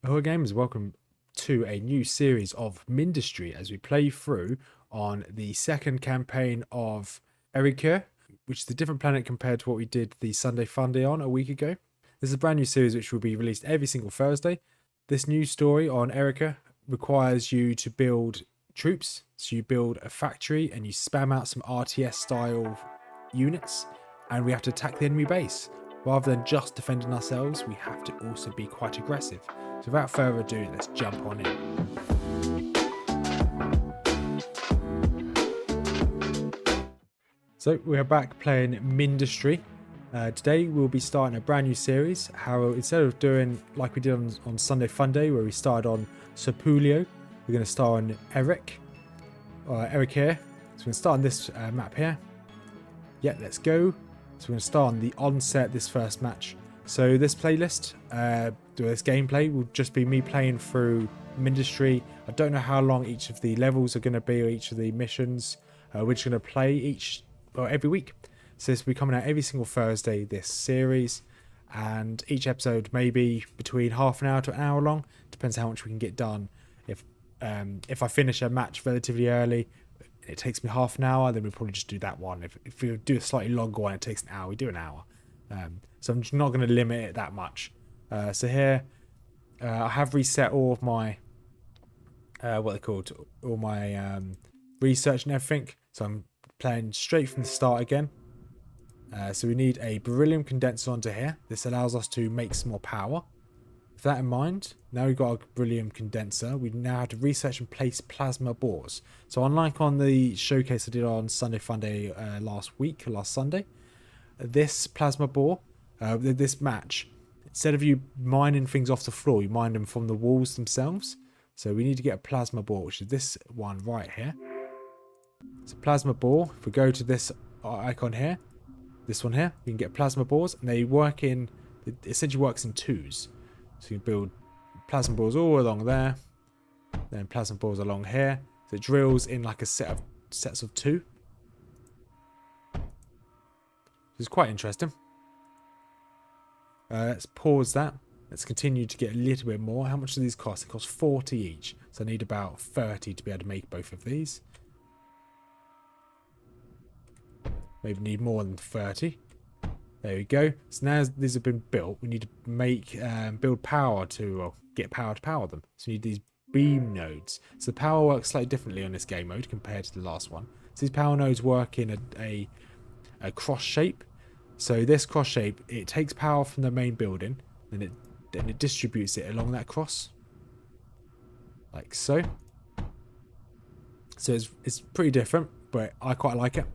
Hello gamers, welcome to a new series of Mindustry as we play through on the second campaign of Erika, which is a different planet compared to what we did the Sunday Funday on a week ago. This is a brand new series which will be released every single Thursday. This new story on Erika requires you to build troops. So you build a factory and you spam out some RTS style units, and we have to attack the enemy base. Rather than just defending ourselves, we have to also be quite aggressive. So without further ado, let's jump on in. So we are back playing Mindustry. Today we'll be starting a brand new series. How instead of doing like we did on Sunday Funday, where we started on Serpulio, we're going to start on Eric here. So we're going to start on this map here. Yeah, let's go. So we're going to start on the onset this first match. So this playlist, this gameplay will just be me playing through Mindustry. I don't know how long each of the levels are going to be or each of the missions. We're just going to play every week. So this will be coming out every single Thursday, this series. And each episode may be between half an hour to an hour long. Depends how much we can get done. If I finish a match relatively early, it takes me half an hour, then we'll probably just do that one. If we do a slightly longer one, it takes an hour, we do an hour. So I'm just not going to limit it that much. So here, I have reset all of my, all my research and everything. So I'm playing straight from the start again. So we need a beryllium condenser onto here. This allows us to make some more power. With that in mind, now we've got a beryllium condenser, we now have to research and place plasma bores. So unlike on the showcase I did on Sunday Funday last Sunday, this plasma bore, this match, instead of you mining things off the floor, you mine them from the walls themselves. So we need to get a plasma bore, which is this one right here. It's a plasma bore. If we go to this icon here, this one here, we can get plasma bores, and they work it essentially works in twos. So you build plasma balls all along there, then plasma balls along here. So it drills in like a sets of two. It's quite interesting. Let's pause that. Let's continue to get a little bit more. How much do these cost? They cost 40 each. So I need about 30 to be able to make both of these. Maybe need more than 30. There we go. So now these have been built, we need to build power to get power to power them. So we need these beam nodes. So the power works slightly differently on this game mode compared to the last one. So these power nodes work in a cross shape. So this cross shape, it takes power from the main building, then it distributes it along that cross, like so. So it's pretty different, but I quite like it.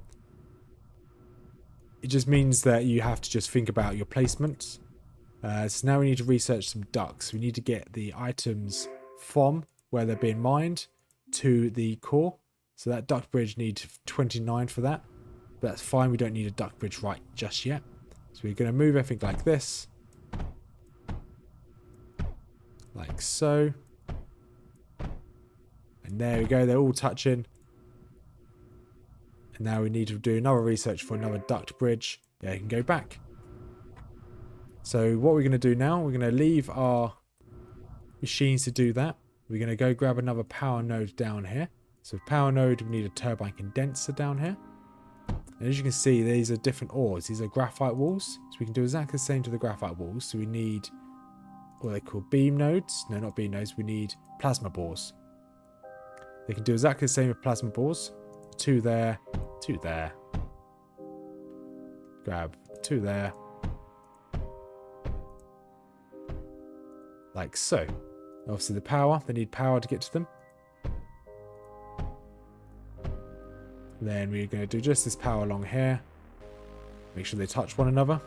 It just means that you have to just think about your placements. So now we need to research some ducts. We need to get the items from where they're being mined to the core. So that duct bridge needs 29 for that. But that's fine. We don't need a duct bridge right just yet. So we're going to move everything like this. Like so. And there we go. They're all touching. And now we need to do another research for another duct bridge. Yeah, you can go back. So what we're going to do now, we're going to leave our machines to do that. We're going to go grab another power node down here. So power node, we need a turbine condenser down here. And as you can see, these are different ores. These are graphite walls. So we can do exactly the same to the graphite walls. So we need what they call beam nodes. No, not beam nodes. We need plasma bores. They can do exactly the same with plasma bores. Two there. Two there. Grab two there. Like so. Obviously the power. They need power to get to them. Then we're going to do just this power along here. Make sure they touch one another.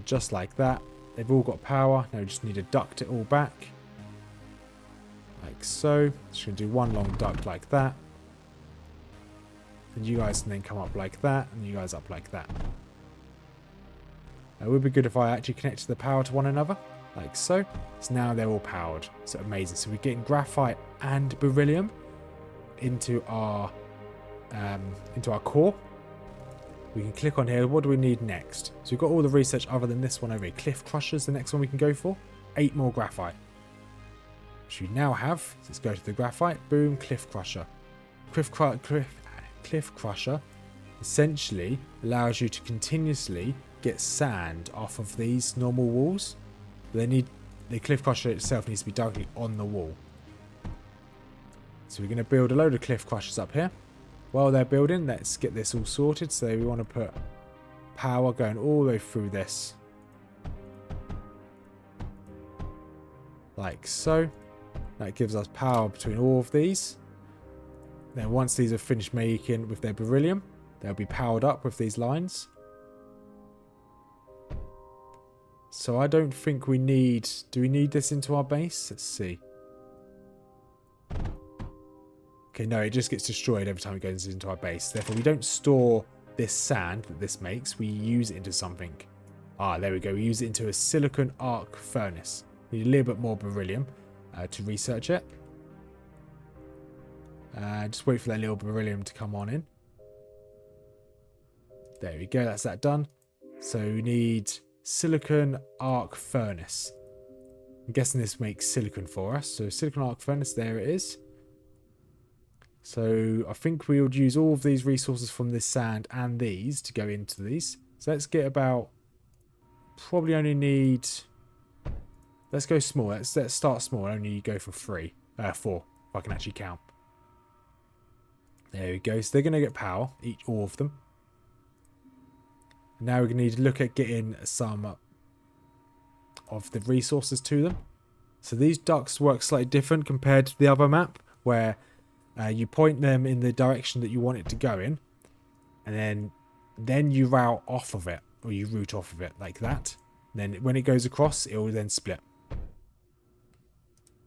Just like that. They've all got power. Now we just need to duct it all back. Like so. Just going to do one long duct like that. And you guys can then come up like that. And you guys up like that. It would be good if I actually connected the power to one another. Like so. So now they're all powered. So amazing. So we're getting graphite and beryllium into our core. we can click on here. What do we need next? So we've got all the research other than this one over here. Cliff Crushers, the next one we can go for. 8 more graphite. Which we now have. So let's go to the graphite. Boom, Cliff Crusher. Cliff Crusher essentially allows you to continuously get sand off of these normal walls. The Cliff Crusher itself needs to be directly on the wall. So we're going to build a load of Cliff Crushers up here. While they're building, let's get this all sorted. So we want to put power going all the way through this. Like so. That gives us power between all of these. Then once these are finished making with their beryllium, they'll be powered up with these lines. So I don't think we need... Do we need this into our base? Let's see. Okay, no, it just gets destroyed every time it goes into our base. Therefore, we don't store this sand that this makes. We use it into something. Ah, there we go. We use it into a silicon arc furnace. We need a little bit more beryllium to research it. Just wait for that little beryllium to come on in. There we go. That's that done. So we need silicon arc furnace. I'm guessing this makes silicon for us. So silicon arc furnace, there it is. So I think we would use all of these resources from this sand and these to go into these. So let's get about... Probably only need... Let's go small. Let's start small. Only go for 4, if I can actually count. There we go. So they're going to get power, all of them. Now we're going to need to look at getting some of the resources to them. So these ducts work slightly different compared to the other map, where you point them in the direction that you want it to go in, and then you route off of it, or you route off of it like that. Then when it goes across, it will then split.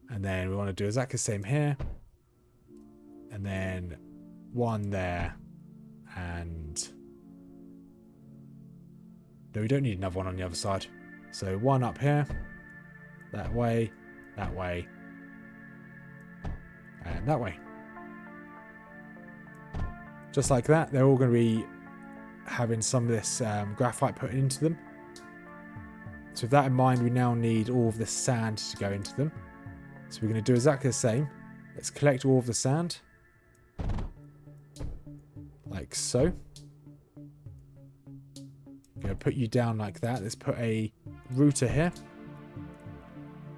And then we want to do exactly the same here. And then one there. And no, we don't need another one on the other side. So one up here. That way. That way. And that way. Just like that. They're all going to be having some of this graphite put into them. So with that in mind, we now need all of the sand to go into them. So we're going to do exactly the same. Let's collect all of the sand. Like so. I'm going to put you down like that. Let's put a router here.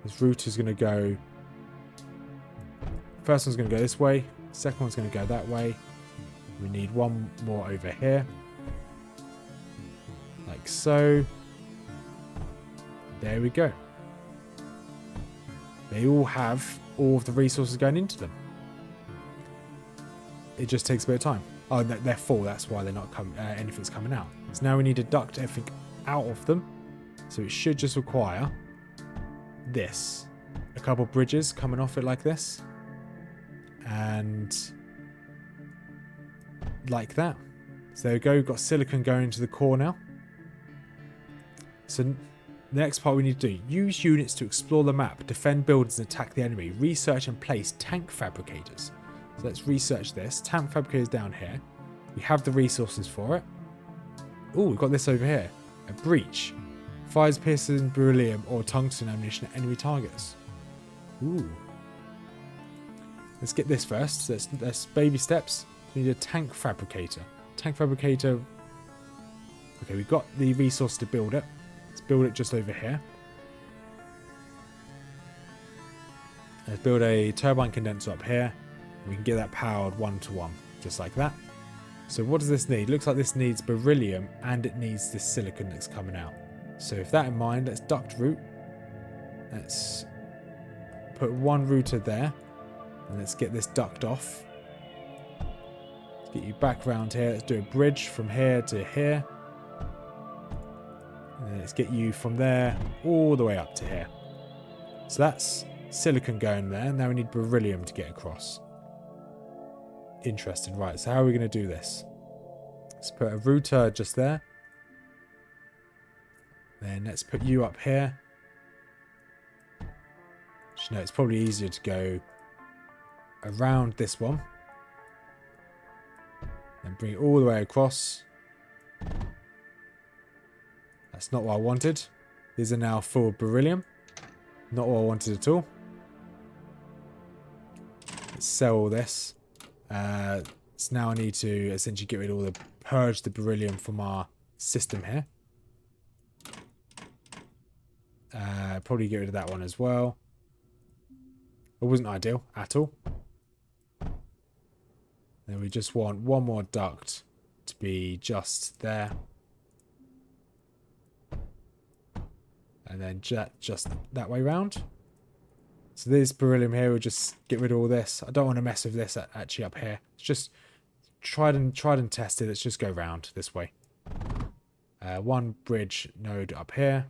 This router is going to go... First one's going to go this way. Second one's going to go that way. We need one more over here. Like so. There we go. They all have all of the resources going into them. It just takes a bit of time. Oh, they're full. That's why they're not anything's coming out. So now we need to duct everything out of them. So it should just require this. A couple bridges coming off it like this. And like that. So there we go. We've got silicon going into the core now. So... The next part we need to do, use units to explore the map, defend buildings and attack the enemy, research and place tank fabricators. So let's research this. Tank fabricators down here. We have the resources for it. Oh, we've got this over here. A breach. Fires piercing beryllium or tungsten ammunition at enemy targets. Ooh. Let's get this first. So that's baby steps. We need a tank fabricator. Tank fabricator. Okay, we've got the resource to build it. Let's build it just over here. Let's build a turbine condenser up here. We can get that powered 1-to-1, just like that. So what does this need? Looks like this needs beryllium and it needs this silicon that's coming out. So with that in mind, let's duct route. Let's put one router there. And let's get this duct off. Let's get you back around here. Let's do a bridge from here to here. And let's get you from there all the way up to here. So that's silicon going there. Now we need beryllium to get across. Interesting. Right, so how are we going to do this? Let's put a router just there. Then let's put you up here. You know, it's probably easier to go around this one. And bring it all the way across. That's not what I wanted. These are now full of beryllium. Not what I wanted at all. Let's sell all this. So now I need to essentially get rid of all the... purge the beryllium from our system here. Probably get rid of that one as well. It wasn't ideal at all. Then we just want one more duct to be just there. And then just that way round. So this beryllium here, we'll just get rid of all this. I don't want to mess with this actually up here. It's just tried and tested. Let's just go round this way. One bridge node up here.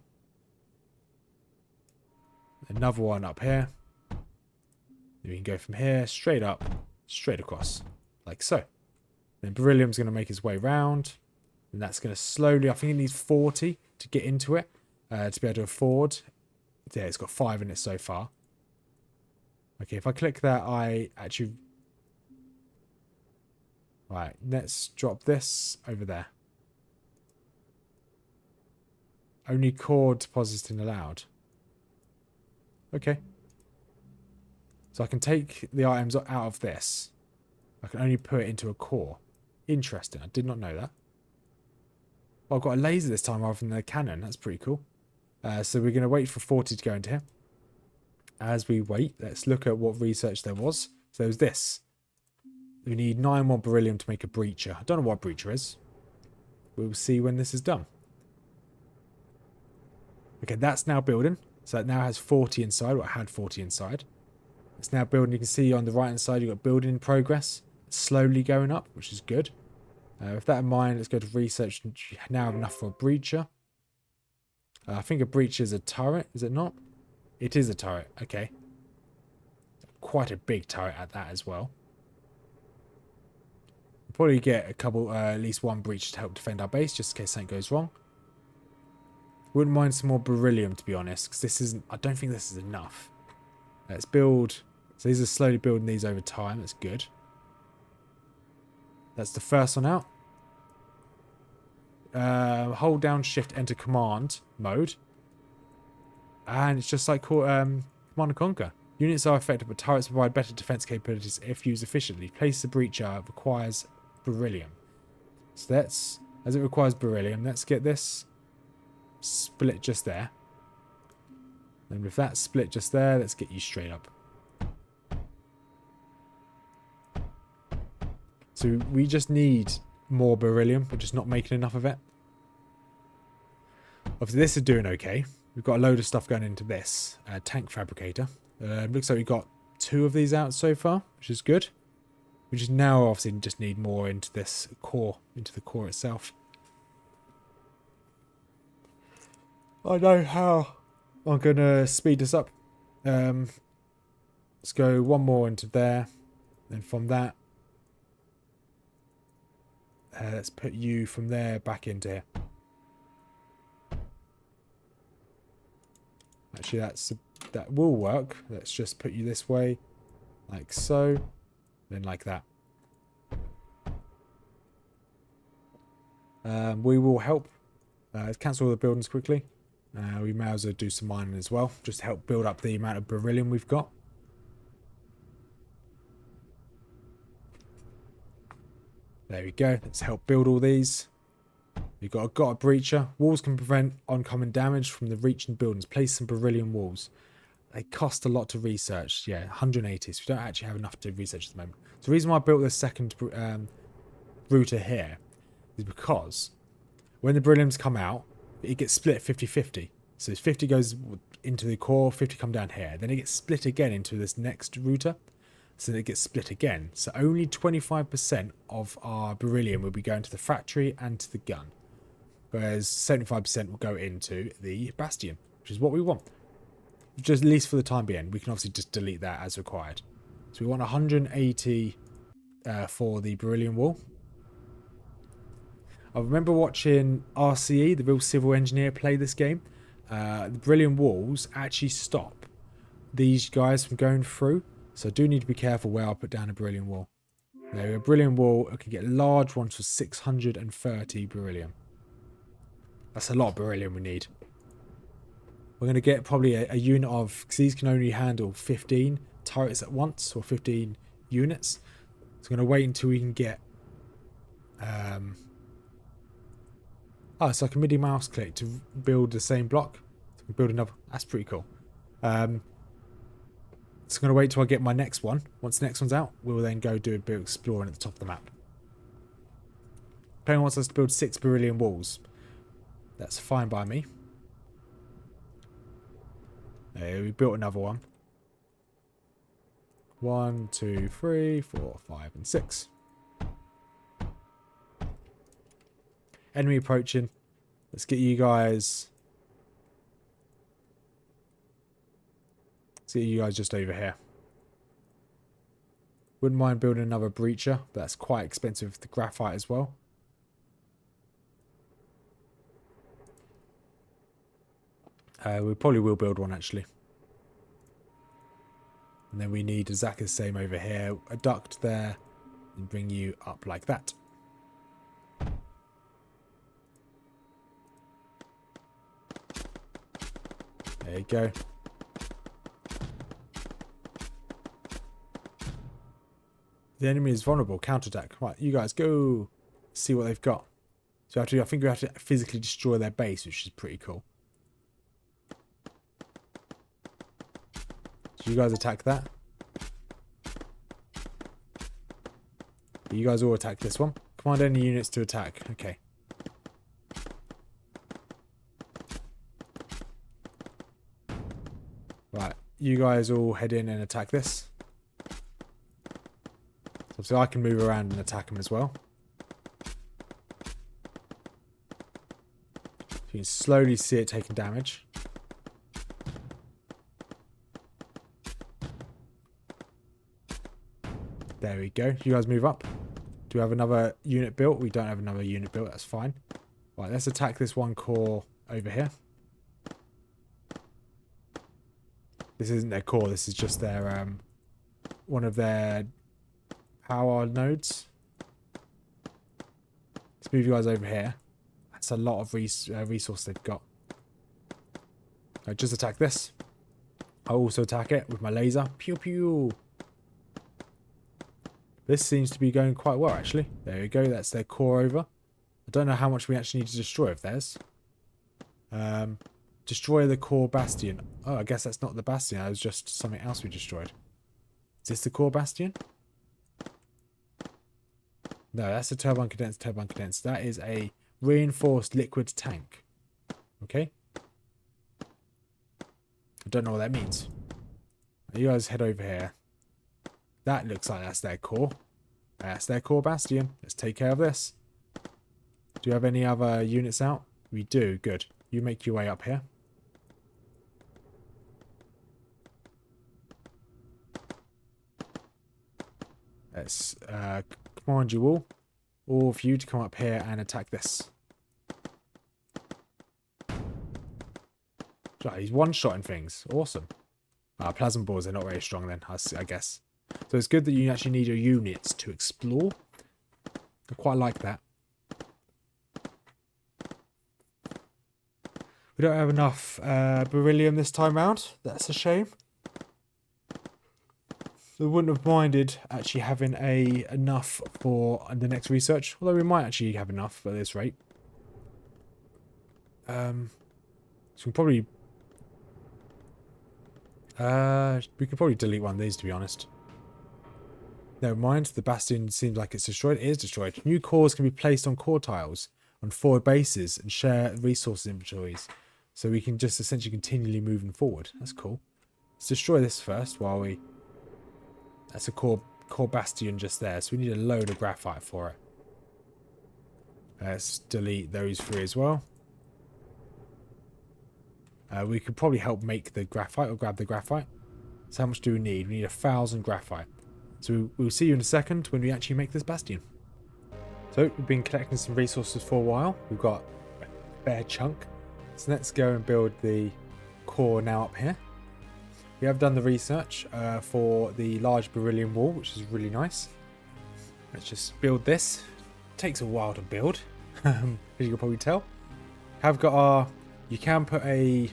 Another one up here. Then we can go from here straight up, straight across, like so. Then beryllium's going to make its way round. And that's going to slowly, I think it needs 40 to get into it to be able to afford. Yeah, it's got 5 in it so far. Okay, if I click that, I actually... Right, let's drop this over there. Only core depositing allowed. Okay. So I can take the items out of this. I can only put it into a core. Interesting, I did not know that. Well, I've got a laser this time rather than a cannon. That's pretty cool. So we're going to wait for 40 to go into here. As we wait, let's look at what research there was. So there was this. We need 9 more beryllium to make a breacher. I don't know what a breacher is. We'll see when this is done. Okay, that's now building. So it now has 40 inside, or it had 40 inside. It's now building. You can see on the right hand side, you've got building in progress. It's slowly going up, which is good. With that in mind, let's go to research. You now have enough for a breacher. I think a breacher is a turret, is it not? It is a turret, okay. Quite a big turret at that as well. We'll probably get a couple, at least one breach to help defend our base, just in case something goes wrong. Wouldn't mind some more beryllium, to be honest, because this isn't... I don't think this is enough. Let's build... So these are slowly building these over time. That's good. That's the first one out. Hold down shift, enter command mode. And it's just like Command & Conquer. Units are affected, but turrets provide better defense capabilities if used efficiently. Place the breacher requires beryllium. So let's... As it requires beryllium, let's get this... split just there. And with that split just there, let's get you straight up. So we just need more beryllium. We're just not making enough of it. Obviously this is doing okay. We've got a load of stuff going into this. Tank fabricator. Looks like we've got 2 of these out so far, which is good. We just now obviously just need more into this core, into the core itself. I know how I'm going to speed this up. Let's go one more into there. Then from that, let's put you from there back into here. Actually, that will work. Let's just put you this way, like so, then like that. We will help. Let's cancel all the buildings quickly. We may as well do some mining as well, just to help build up the amount of beryllium we've got. There we go. Let's help build all these. We've got a breacher. Walls can prevent oncoming damage from the reaching buildings. Place some beryllium walls. They cost a lot to research. Yeah, 180. So we don't actually have enough to research at the moment. So the reason why I built this second router here is because when the berylliums come out, it gets split 50-50. So 50 goes into the core, 50 come down here. Then it gets split again into this next router. So it gets split again. So only 25% of our beryllium will be going to the factory and to the gun. Whereas 75% will go into the bastion, which is what we want. Just at least for the time being. We can obviously just delete that as required. So we want 180 for the beryllium wall. I remember watching RCE, the real civil engineer, play this game. The beryllium walls actually stop these guys from going through. So I do need to be careful where I put down a beryllium wall. There, a beryllium wall, I can get large ones for 630 beryllium. That's a lot of beryllium we need. We're going to get probably a unit of, because these can only handle 15 turrets at once, or 15 units. So I'm going to wait until we can get... Oh, it's like a MIDI mouse click to build the same block. So I can build another. That's pretty cool. So I'm going to wait till I get my next one. Once the next one's out, we'll then go do a bit of exploring at the top of the map. Player wants us to build 6 beryllium walls. That's fine by me. There, we built another one. 1, 2, 3, 4, 5, and 6. Enemy approaching. Let's get you guys... Let's get you guys just over here. Wouldn't mind building another breacher, but that's quite expensive with the graphite as well. We probably will build one actually. And then we need exactly the same over here. A duct there. And bring you up like that. There you go. The enemy is vulnerable. Counterattack. Right, you guys go see what they've got. So I think we have to physically destroy their base, which is pretty cool. So you guys attack that. You guys all attack this one. Command any units to attack. Okay. Right. You guys all head in and attack this. So I can move around and attack them as well. You can slowly see it taking damage. There we go. You guys move up. Do we have another unit built? We don't have another unit built. That's fine. Right, let's attack this one core over here. This isn't their core. This is just their one of their power nodes. Let's move you guys over here. That's a lot of resource they've got. I just attack this. I'll also attack it with my laser. Pew pew. This seems to be going quite well, actually. There we go. That's their core over. I don't know how much we actually need to destroy of theirs. Destroy the core bastion. Oh, I guess that's not the bastion. That was just something else we destroyed. Is this the core bastion? No, that's a turbine condenser, turbine condenser. That is a reinforced liquid tank. Okay? I don't know what that means. You guys head over here. That looks like that's their core. That's their core bastion. Let's take care of this. Do you have any other units out? We do. Good. You make your way up here. Let's command you all of you to come up here and attack this. Oh, he's one-shotting things. Awesome. Plasma balls are not very strong then, I guess. So it's good that you actually need your units to explore. I quite like that. We don't have enough beryllium this time round. That's a shame. So we wouldn't have minded actually having enough for the next research. Although we might actually have enough at this rate. So we can probably... we could probably delete one of these, to be honest. Never mind, the bastion seems like it's destroyed. It is destroyed. New cores can be placed on core tiles on forward bases and share resource inventories. So we can just essentially continually moving forward. That's cool. Let's destroy this first while we... That's a core bastion just there. So we need a load of graphite for it. Let's delete those 3 as well. We could probably help make the graphite or grab the graphite. So how much do we need? We need 1,000 graphite. So we'll see you in a second when we actually make this bastion. So we've been collecting some resources for a while. We've got a fair chunk. So let's go and build the core now up here. We have done the research for the large beryllium wall, which is really nice. Let's just build this. It takes a while to build, as you can probably tell. have got our... You can put a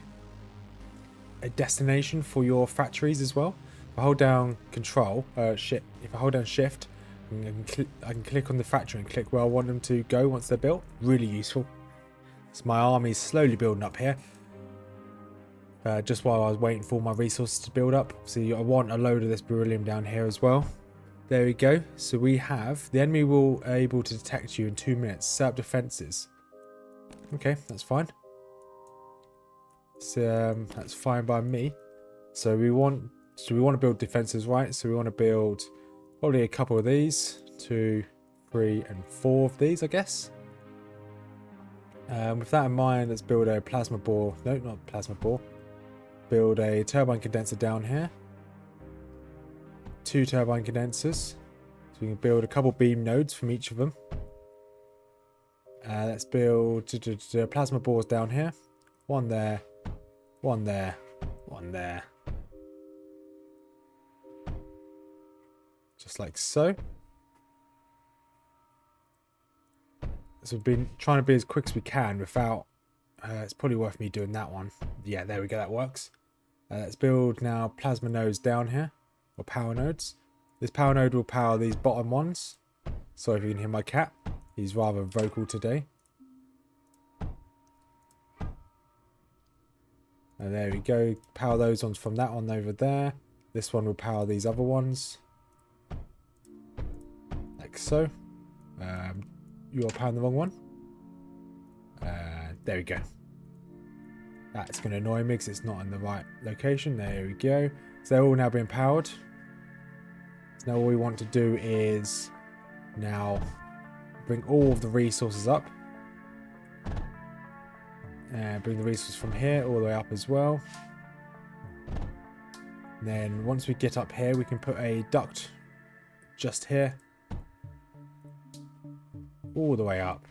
destination for your factories as well. If I hold down Control, if I hold down Shift, I can click on the factory and click where I want them to go once they're built. Really useful. So my army's slowly building up here. Just while I was waiting for my resources to build up. So I want a load of this beryllium down here as well. There we go. So we have... The enemy will able to detect you in 2 minutes. Set up defenses. Okay, that's fine. So, that's fine by me. So we want to build defenses, right? So we want to build probably a couple of these. 2, 3, and 4 of these, I guess. With that in mind, let's build a plasma bore. No, not plasma bore. Build a turbine condenser down here. 2 turbine condensers. So we can build a couple beam nodes from each of them. Let's build plasma bores down here. 1 there. 1 there. 1 there. Just like so. So we've been trying to be as quick as we can without... it's probably worth me doing that one. Yeah, there we go, that works. Let's build now plasma nodes down here. Or power nodes. This power node will power these bottom ones. Sorry if you can hear my cat. He's rather vocal today. And there we go. Power those ones from that one over there. This one will power these other ones. Like so. You are powering the wrong one. There we go. That's going to annoy me because it's not in the right location. There we go. So they're all now being powered. So now all we want to do is now bring all of the resources up. And bring the resources from here all the way up as well. And then once we get up here, we can put a duct just here. All the way up.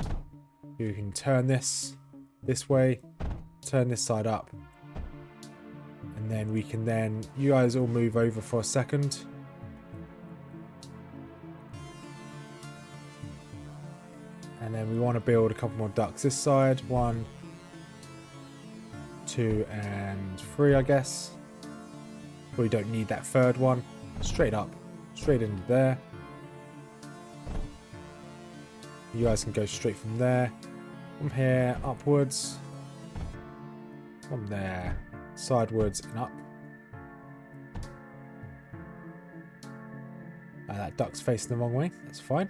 You can turn this way, turn this side up. And then we can then, you guys all move over for a second. And then we want to build a couple more ducts this side. 1, 2, and 3, I guess. We don't need that third one. Straight up, straight into there. You guys can go straight from there. From here, upwards. From there, sidewards and up. That duct's facing the wrong way. That's fine.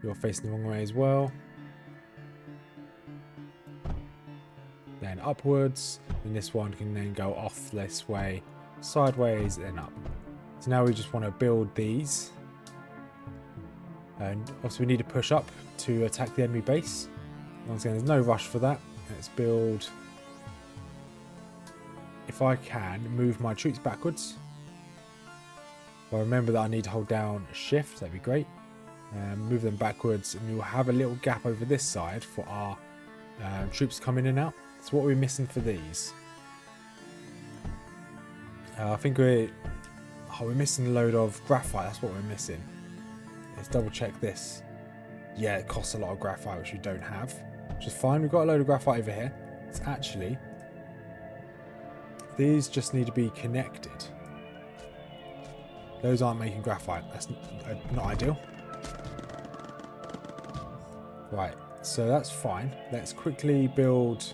You're facing the wrong way as well. Then upwards. And this one can then go off this way, sideways, and up. So now we just want to build these. And also we need to push up to attack the enemy base. Once again, there's no rush for that. Let's build... If I can, move my troops backwards. But remember that I need to hold down Shift, that'd be great. Move them backwards, and we'll have a little gap over this side for our troops to come in and out. So what are we missing for these? I think we're missing a load of graphite. That's what we're missing. Let's double check this. Yeah, it costs a lot of graphite, which we don't have. Which is fine. We've got a load of graphite over here. It's actually... These just need to be connected. Those aren't making graphite. That's not ideal. Right, so that's fine. Let's quickly build...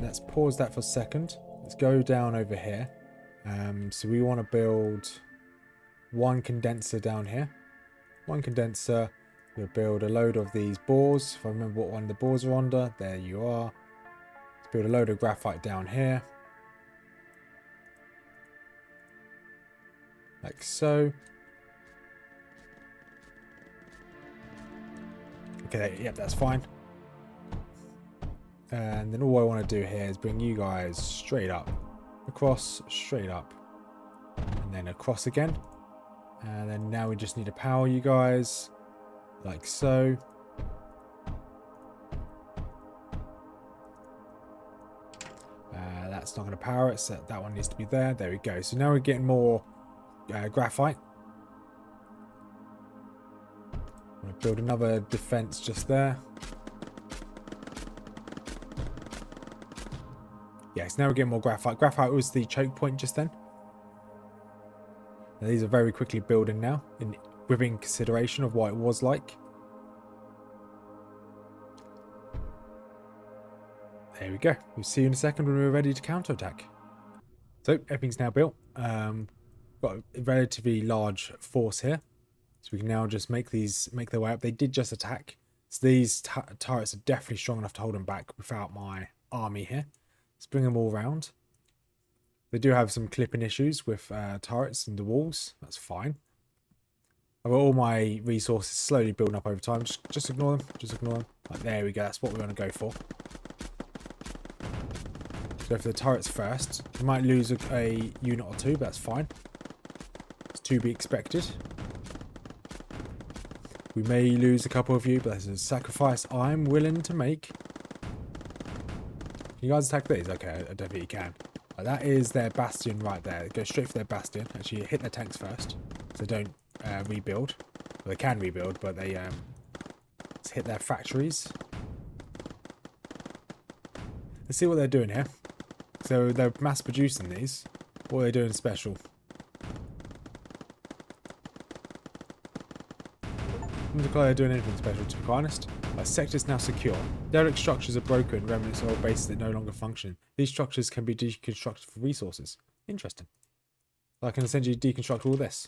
let's pause that for a second. Let's go down over here. So we want to build 1 condenser down here. 1 condenser. We'll build a load of these bores. If I remember what one the bores are under. There you are. Let's build a load of graphite down here. Like so. Okay, yep, that's fine. And then all I want to do here is bring you guys straight up. Across, straight up. And then across again. And then now we just need to power you guys. Like so. That's not going to power it, so that one needs to be there. There we go. So now we're getting more graphite. I'm going to build another defense just there. Yes, now we're getting more graphite. Graphite was the choke point just then. Now, these are very quickly building now, within consideration of what it was like. There we go. We'll see you in a second when we're ready to counterattack. So everything's now built. Got a relatively large force here, so we can now just make their way up. They did just attack, so these turrets are definitely strong enough to hold them back without my army here. Let's bring them all round. They do have some clipping issues with turrets and the walls. That's fine. I've got all my resources slowly building up over time. Just ignore them. Just ignore them. Like, there we go. That's what we want to go for. Go for the turrets first. We might lose a unit or two, but that's fine. It's to be expected. We may lose a couple of you, but that's a sacrifice I'm willing to make. Can you guys attack these? Okay, I don't think you can. That is their bastion right there. Go straight for their bastion. Actually, hit their tanks first, so they don't rebuild. Well, they can rebuild, but they let's hit their factories. Let's see what they're doing here. So they're mass producing these. What are they doing special? I'm not they're doing anything special, to be quite honest. Our sector is now secure. Derelict structures are broken, remnants of old bases that no longer function. These structures can be deconstructed for resources. Interesting. I can essentially deconstruct all this.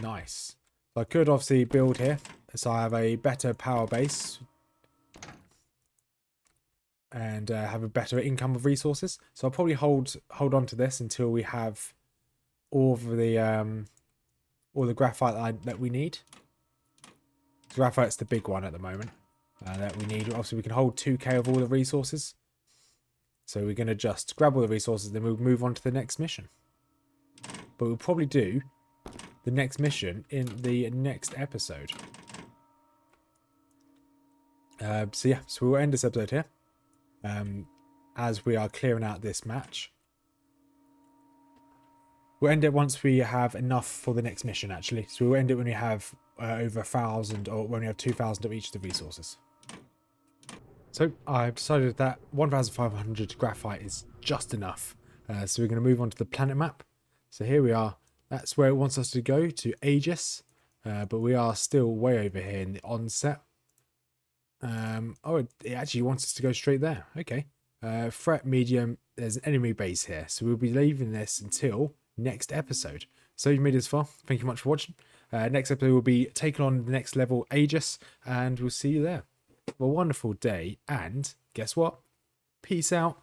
Nice. So I could obviously build here, so I have a better power base and have a better income of resources. So I'll probably hold on to this until we have all of the graphite that we need. Graphite's the big one at the moment that we need. Obviously, we can hold 2k of all the resources. So we're going to just grab all the resources, then we'll move on to the next mission. But we'll probably do the next mission in the next episode. So yeah, so we'll end this episode here. As we are clearing out this match. We'll end it once we have enough for the next mission, actually. So we'll end it when we have over 1,000, or when we have 2,000 of each of the resources. So I've decided that 1,500 graphite is just enough. So we're going to move on to the planet map. So here we are. That's where it wants us to go, to Aegis. But we are still way over here in the onset. Oh, it actually wants us to go straight there. Okay. Threat medium. There's an enemy base here. So we'll be leaving this until next episode. So you've made it this far. Thank you much for watching. Next episode will be taking on the next level, Aegis, and we'll see you there. Have a wonderful day, and guess what? Peace out.